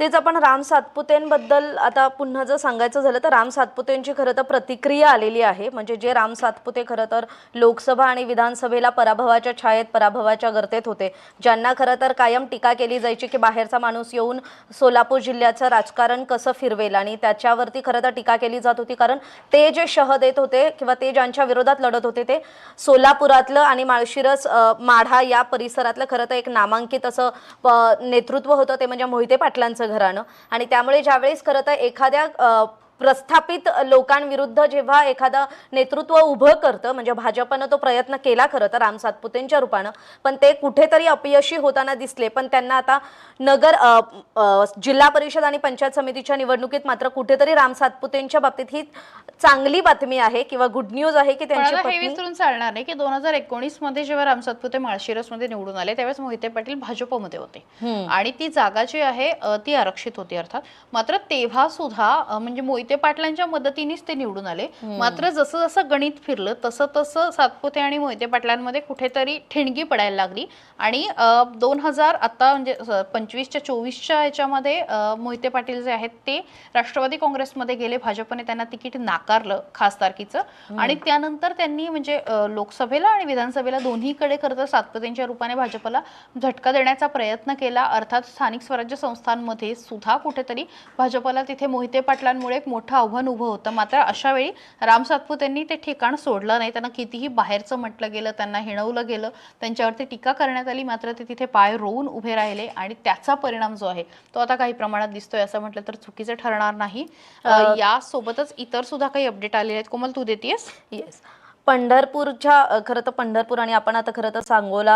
तेच आपण राम सातपुतेंबद्दल आता पुन्हा जर सांगायचं झालं तर राम सातपुतेंची खरं तर प्रतिक्रिया आलेली आहे। म्हणजे जे राम सातपुते खरं तर लोकसभा आणि विधानसभेला पराभवाच्या छायेत पराभवाच्या गर्तेत होते, ज्यांना खरं तर कायम टीका केली जायची की बाहेरचा माणूस येऊन सोलापूर जिल्ह्याचं राजकारण कसं फिरवेल, आणि त्याच्यावरती खरं तर टीका केली जात होती। कारण ते जे शह देत होते किंवा ते ज्यांच्या विरोधात लढत होते ते सोलापुरातलं आणि माळशिरस माढा या परिसरातलं खरं तर एक नामांकित असं नेतृत्व होतं, ते म्हणजे मोहिते पाटलांचं घराणं। आणि त्यामुळे ज्यावेळेस खरं तर एखाद्या प्रस्थापित लोकांविरुद्ध जेव्हा एखादा नेतृत्व उभं करतं, म्हणजे भाजपनं तो प्रयत्न केला खरं तर राम सातपुतेंच्या रूपानं, पण ते कुठेतरी अपयशी होताना दिसले। पण त्यांना आता नगर जिल्हा परिषद आणि पंचायत समितीच्या निवडणुकीत मात्र कुठेतरी राम सातपुतेंच्या बाबतीत ही चांगली बातमी आहे किंवा गुड न्यूज आहे की त्यांची पत्नी हे विसरून चालणार नाही की 2019 मध्ये जेव्हा राम सातपुते माळशिरस मध्ये निवडून आले त्यावेळेस मोहिते पाटील भाजपमध्ये होते आणि ती जागा जी आहे ती आरक्षित होती अर्थात। मात्र तेव्हा सुद्धा म्हणजे मोहिते पाटलांच्या मदतीनेच ते निवडून आले। मात्र जसं जसं गणित फिरलं तसं तसं सातपुते आणि मोहिते पाटलांमध्ये कुठेतरी ठिणगी पडायला लागली आणि 2000 आता म्हणजे 25च्या 24च्या याच्यामध्ये मोहिते पाटील जे आहेत ते राष्ट्रवादी काँग्रेसमध्ये गेले। भाजपने त्यांना तिकीट नाकारलं खासदारकीचं आणि त्यानंतर त्यांनी म्हणजे लोकसभेला आणि विधानसभेला दोन्हीकडे खरं तर सातपुतेंच्या रूपाने भाजपला झटका देण्याचा प्रयत्न केला। अर्थात स्थानिक स्वराज्य संस्थांमध्ये सुद्धा कुठेतरी भाजपला तिथे मोहिते पाटलांमुळे एक मोठं आव्हान उभं होतं। मात्र अशा वेळी राम सातपुतेंनी ते ठिकाण सोडलं नाही। त्यांना कितीही बाहेरचं म्हटलं गेलं, त्यांना हिणवलं गेलं, त्यांच्यावरती टीका करण्यात आली, मात्र ते तिथे पाय रोवून उभे राहिले आणि त्याचा परिणाम जो आहे तो आता काही प्रमाणात दिसतोय असं म्हटलं तर चुकीचं ठरणार नाही। यासोबतच इतर सुद्धा काही अपडेट आलेले आहेत। कोमल, तू देतेस? येस, पंढरपूरच्या खरं तर पंढरपूर आणि आपण आता खरं तर सांगोला